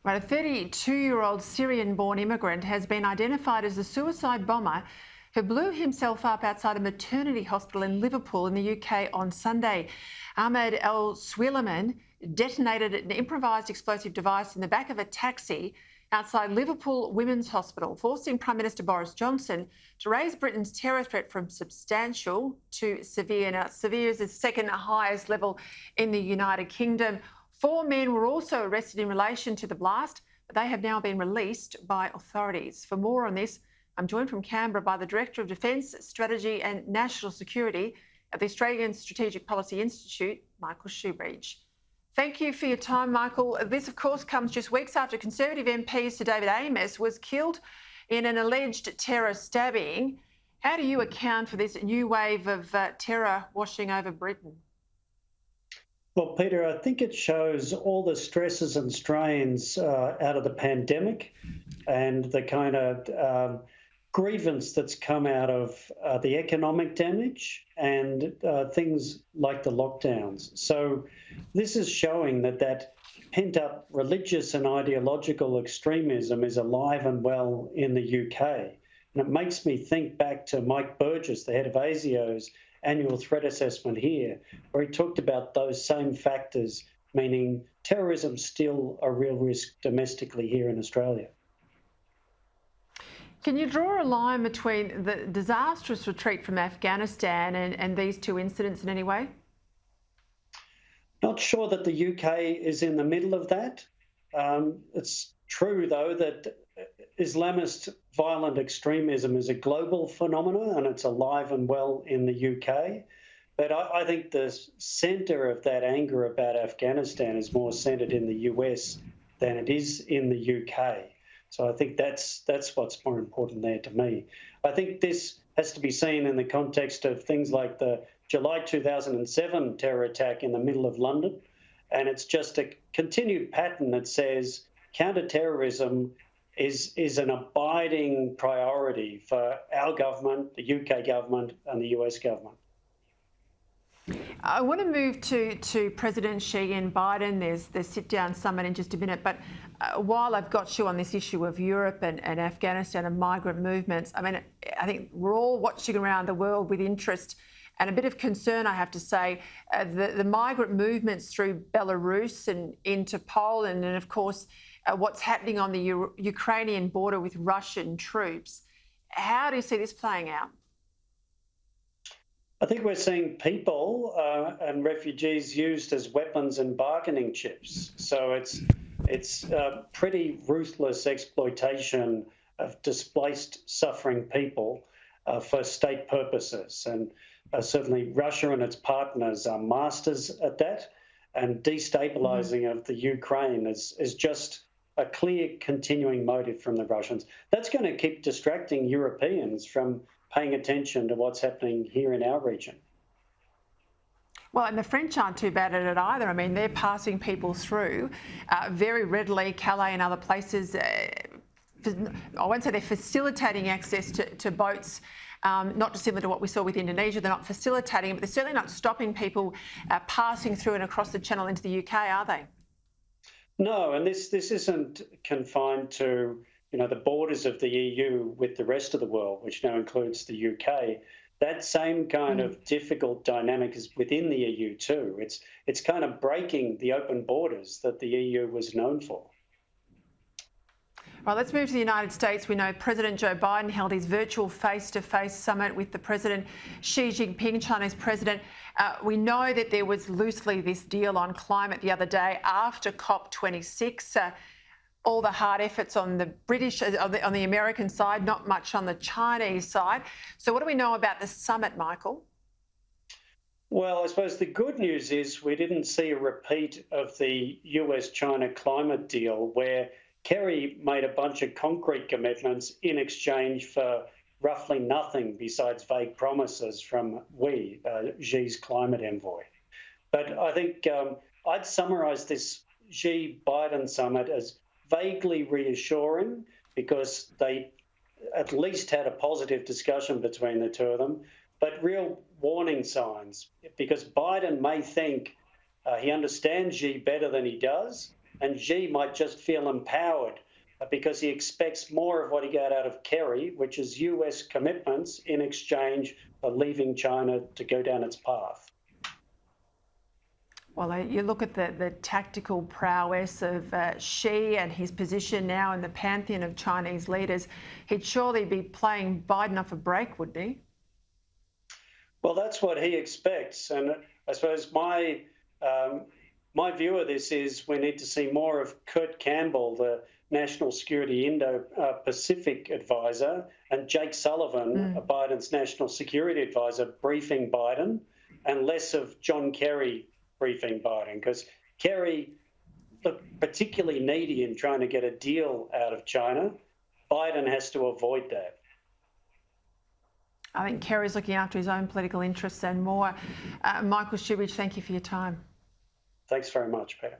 Right, a 32-year-old Syrian-born immigrant has been identified as the suicide bomber who blew himself up outside a maternity hospital in Liverpool in the UK on Sunday. Ahmed El-Swilaiman detonated an improvised explosive device in the back of a taxi outside Liverpool Women's Hospital, forcing Prime Minister Boris Johnson to raise Britain's terror threat from substantial to severe. Now, severe is the second highest level in the United Kingdom. 4 men were also arrested in relation to the blast, but they have now been released by authorities. For more on this, I'm joined from Canberra by the Director of Defence, Strategy and National Security at the Australian Strategic Policy Institute, Michael Shoebridge. Thank you for your time, Michael. This, of course, comes just weeks after Conservative MP Sir David Amess was killed in an alleged terror stabbing. How do you account for this new wave of terror washing over Britain? Well, Peter, I think it shows all the stresses and strains out of the pandemic and the kind of grievance that's come out of the economic damage and things like the lockdowns. So this is showing that pent-up religious and ideological extremism is alive and well in the UK. And it makes me think back to Mike Burgess, the head of ASIO's annual threat assessment here, where he talked about those same factors, meaning terrorism's still a real risk domestically here in Australia. Can you draw a line between the disastrous retreat from Afghanistan and these two incidents in any way? Not sure that the UK is in the middle of that. It's true, though, that Islamist violent extremism is a global phenomenon and it's alive and well in the UK. But I think the centre of that anger about Afghanistan is more centred in the US than it is in the UK. So I think that's what's more important there to me. I think this has to be seen in the context of things like the July 2007 terror attack in the middle of London. And it's just a continued pattern that says counter-terrorism is an abiding priority for our government, the UK government and the US government. I want to move to President Xi and Biden. There's the sit-down summit in just a minute. But while I've got you on this issue of Europe and Afghanistan and migrant movements, I mean, I think we're all watching around the world with interest and a bit of concern, I have to say, the migrant movements through Belarus and into Poland and, of course, what's happening on the Ukrainian border with Russian troops. How do you see this playing out? I think we're seeing people and refugees used as weapons and bargaining chips. So it's pretty ruthless exploitation of displaced, suffering people for state purposes. And certainly Russia and its partners are masters at that. And destabilising of the Ukraine is just a clear continuing motive from the Russians. That's going to keep distracting Europeans from paying attention to what's happening here in our region. Well, and the French aren't too bad at it either. I mean, they're passing people through very readily, Calais and other places. I won't say they're facilitating access to boats, not dissimilar to what we saw with Indonesia. They're not facilitating it, but they're certainly not stopping people passing through and across the channel into the UK, are they? No, and this isn't confined to the borders of the EU with the rest of the world, which now includes the UK. That same kind of difficult dynamic is within the EU too. It's kind of breaking the open borders that the EU was known for. Right, let's move to the United States. We know President Joe Biden held his virtual face-to-face summit with the President Xi Jinping, Chinese president. We know that there was loosely this deal on climate the other day after COP26. All the hard efforts on the British, on the American side, not much on the Chinese side. So what do we know about the summit, Michael? Well, I suppose the good news is we didn't see a repeat of the US-China climate deal where Kerry made a bunch of concrete commitments in exchange for roughly nothing besides vague promises from Xi's climate envoy. But I think I'd summarise this Xi-Biden summit as vaguely reassuring because they at least had a positive discussion between the two of them, but real warning signs because Biden may think he understands Xi better than he does, and Xi might just feel empowered because he expects more of what he got out of Kerry, which is US commitments in exchange for leaving China to go down its path. Well, you look at the tactical prowess of Xi and his position now in the pantheon of Chinese leaders, he'd surely be playing Biden off a break, wouldn't he? Well, that's what he expects. And I suppose my view of this is we need to see more of Kurt Campbell, the National Security Indo-Pacific advisor, and Jake Sullivan, Biden's National Security advisor, briefing Biden, and less of John Kerry briefing Biden, because Kerry looked particularly needy in trying to get a deal out of China. Biden has to avoid that. I think Kerry's looking after his own political interests and more. Michael Shoebridge, thank you for your time. Thanks very much, Peta.